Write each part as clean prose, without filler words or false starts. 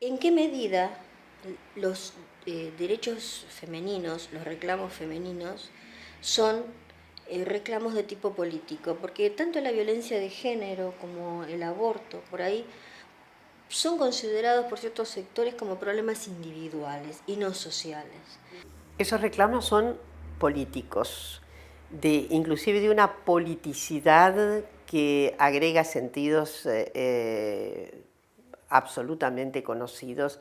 ¿En qué medida los derechos femeninos, los reclamos femeninos, son reclamos de tipo político? Porque tanto la violencia de género como el aborto, por ahí, son considerados por ciertos sectores como problemas individuales y no sociales. Esos reclamos son políticos, inclusive de una politicidad que agrega sentidos absolutamente conocidos,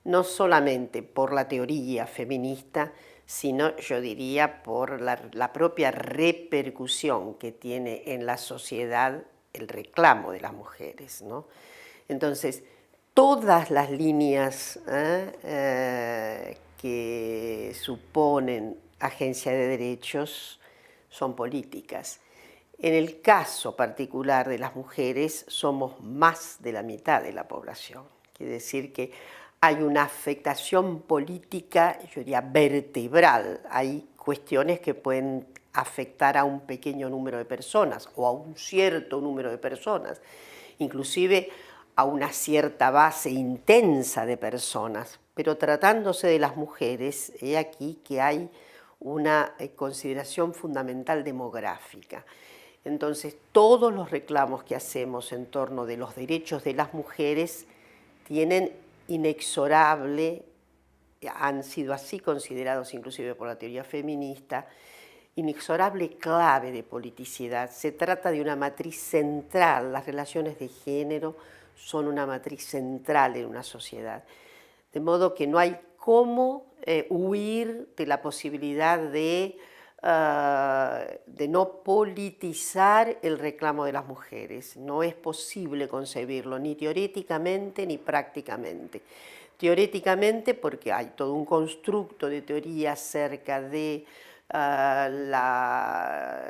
no solamente por la teoría feminista, sino yo diría por la propia repercusión que tiene en la sociedad el reclamo de las mujeres, ¿no? Entonces, todas las líneas que suponen agencia de derechos son políticas. En el caso particular de las mujeres, somos más de la mitad de la población. Quiere decir que hay una afectación política, yo diría, vertebral. Hay cuestiones que pueden afectar a un pequeño número de personas o a un cierto número de personas, inclusive a una cierta base intensa de personas. Pero tratándose de las mujeres, he aquí que hay una consideración fundamental demográfica. Entonces, todos los reclamos que hacemos en torno de los derechos de las mujeres tienen inexorable, han sido así considerados inclusive por la teoría feminista, inexorable clave de politicidad. Se trata de una matriz central, las relaciones de género son una matriz central en una sociedad. De modo que no hay cómo huir de la posibilidad de no politizar el reclamo de las mujeres. No es posible concebirlo ni teóricamente ni prácticamente. Teóricamente porque hay todo un constructo de teoría acerca de la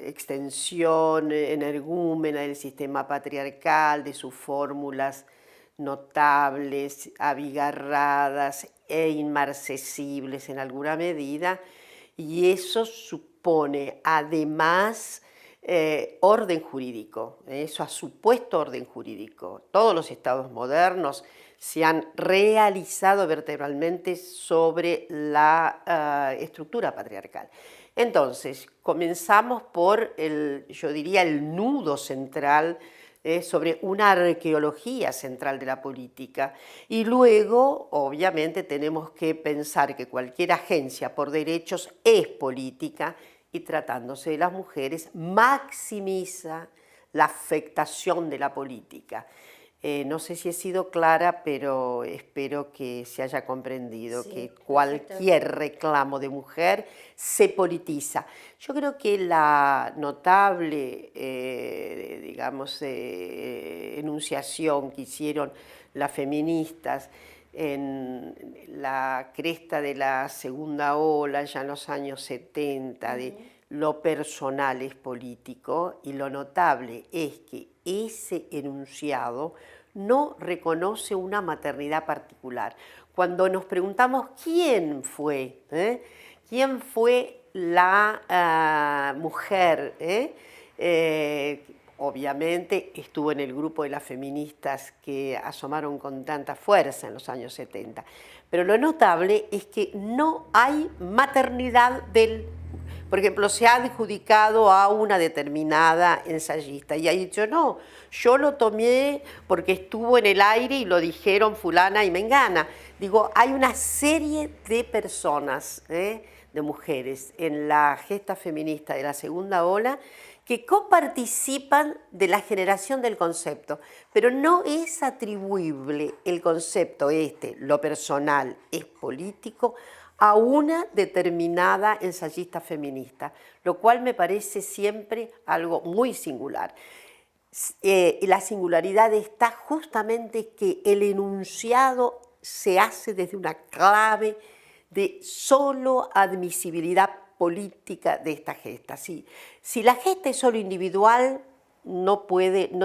extensión energúmena del sistema patriarcal, de sus fórmulas notables, abigarradas e inmarcesibles en alguna medida, y eso supone además orden jurídico, eso ha supuesto orden jurídico. Todos los estados modernos se han realizado vertebralmente sobre la estructura patriarcal. Entonces, comenzamos por yo diría, el nudo central sobre una arqueología central de la política. Y luego, obviamente, tenemos que pensar que cualquier agencia por derechos es política y tratándose de las mujeres maximiza la afectación de la política. No sé si he sido clara, pero espero que se haya comprendido que cualquier reclamo de mujer se politiza. Yo creo que la notable, digamos, enunciación que hicieron las feministas en la cresta de la segunda ola, ya en los años 70, de lo personal es político, y lo notable es que ese enunciado no reconoce una maternidad particular. Cuando nos preguntamos quién fue la mujer, obviamente estuvo en el grupo de las feministas que asomaron con tanta fuerza en los años 70, pero lo notable es que no hay maternidad por ejemplo, se ha adjudicado a una determinada ensayista y ha dicho, no, yo lo tomé porque estuvo en el aire y lo dijeron fulana y mengana. Digo, hay una serie de personas, de mujeres en la gesta feminista de la segunda ola que coparticipan de la generación del concepto, pero no es atribuible el concepto lo personal es político, a una determinada ensayista feminista, lo cual me parece siempre algo muy singular. La singularidad está justamente que el enunciado se hace desde una clave de solo admisibilidad política de esta gesta. Si la gesta es solo individual, no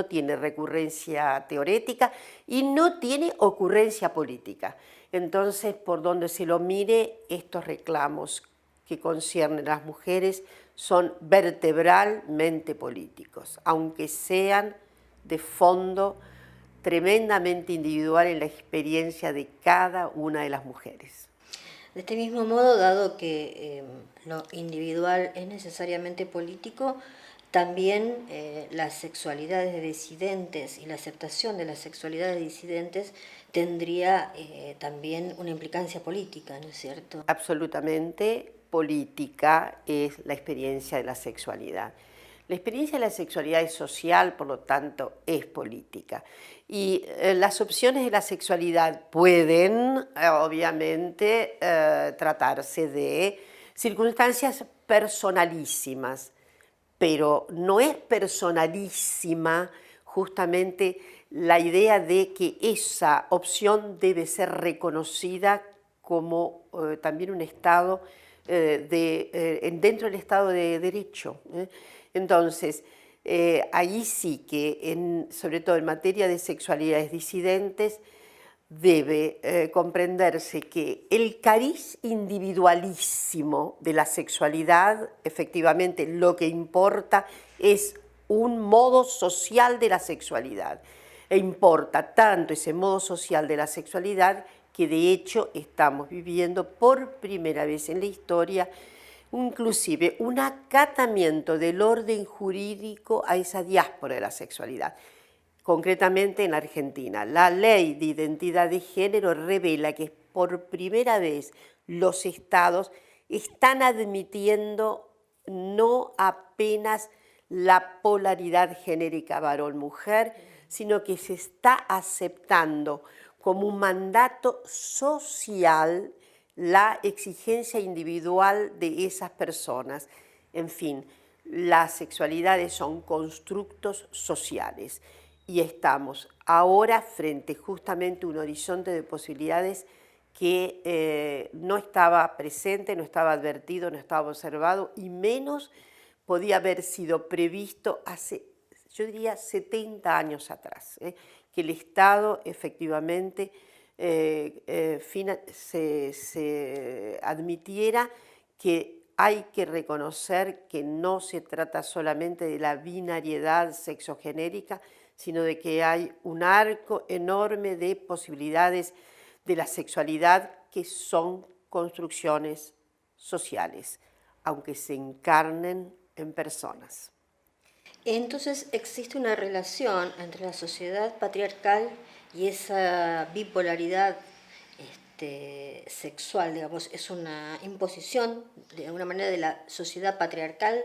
tiene recurrencia teorética y no tiene ocurrencia política. Entonces, por donde se lo mire, estos reclamos que conciernen a las mujeres son vertebralmente políticos, aunque sean de fondo tremendamente individual en la experiencia de cada una de las mujeres. De este mismo modo, dado que lo individual es necesariamente político, también las sexualidades disidentes y la aceptación de las sexualidades disidentes tendría también una implicancia política, ¿no es cierto? Absolutamente política es la experiencia de la sexualidad. La experiencia de la sexualidad es social, por lo tanto, es política. Y las opciones de la sexualidad pueden, obviamente, tratarse de circunstancias personalísimas, pero no es personalísima justamente la idea de que esa opción debe ser reconocida como también un estado dentro del Estado de Derecho. Entonces, ahí sí que, sobre todo en materia de sexualidades disidentes, debe comprenderse que el cariz individualísimo de la sexualidad, efectivamente, lo que importa es un modo social de la sexualidad. E importa tanto ese modo social de la sexualidad que de hecho estamos viviendo por primera vez en la historia inclusive un acatamiento del orden jurídico a esa diáspora de la sexualidad. Concretamente en la Argentina, la ley de identidad de género revela que por primera vez los estados están admitiendo no apenas la polaridad genérica varón-mujer, sino que se está aceptando como un mandato social la exigencia individual de esas personas. En fin, las sexualidades son constructos sociales y estamos ahora frente justamente a un horizonte de posibilidades que no estaba presente, no estaba advertido, no estaba observado y menos podía haber sido previsto hace, yo diría, 70 años atrás, que el Estado efectivamente se admitiera que hay que reconocer que no se trata solamente de la binariedad sexogenérica, sino de que hay un arco enorme de posibilidades de la sexualidad que son construcciones sociales, aunque se encarnen en personas. Entonces existe una relación entre la sociedad patriarcal y esa bipolaridad sexual, digamos, es una imposición de alguna manera de la sociedad patriarcal.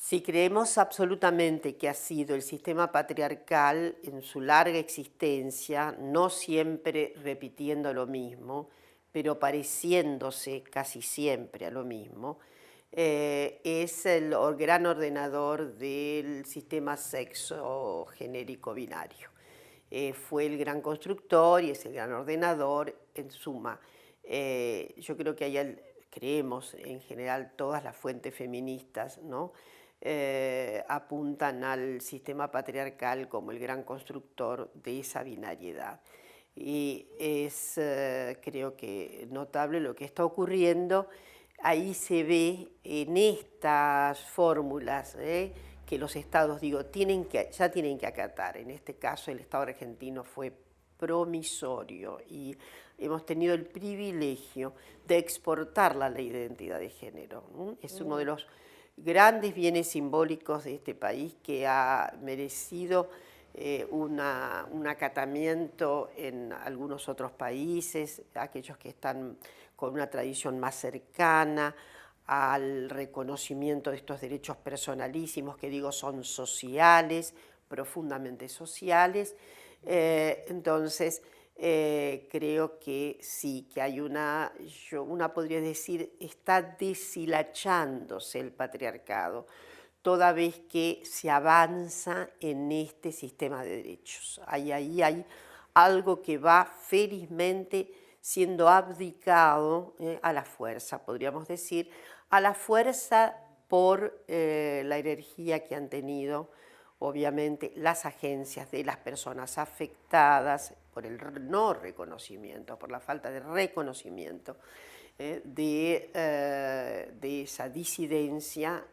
Si creemos absolutamente que ha sido el sistema patriarcal en su larga existencia, no siempre repitiendo lo mismo, pero pareciéndose casi siempre a lo mismo, es el gran ordenador del sistema sexo genérico binario. Fue el gran constructor y es el gran ordenador, en suma. Yo creo que creemos en general todas las fuentes feministas, ¿no? Apuntan al sistema patriarcal como el gran constructor de esa binariedad. Y es, creo que, notable lo que está ocurriendo. Ahí se ve en estas fórmulas que los estados, digo, ya tienen que acatar. En este caso, el Estado argentino fue promisorio y hemos tenido el privilegio de exportar la ley de identidad de género. Es uno de los grandes bienes simbólicos de este país que ha merecido un acatamiento en algunos otros países, aquellos que están con una tradición más cercana al reconocimiento de estos derechos personalísimos, que digo son sociales, profundamente sociales. Entonces, creo que sí, que hay una podría decir, está deshilachándose el patriarcado, toda vez que se avanza en este sistema de derechos. Ahí hay algo que va felizmente siendo abdicado a la fuerza, podríamos decir, a la fuerza por la energía que han tenido, obviamente, las agencias de las personas afectadas por el no reconocimiento, por la falta de reconocimiento de esa disidencia,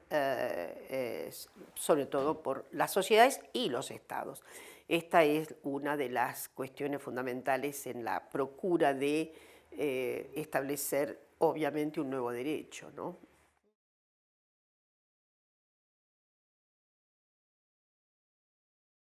sobre todo por las sociedades y los estados. Esta es una de las cuestiones fundamentales en la procura de establecer, obviamente, un nuevo derecho, ¿no?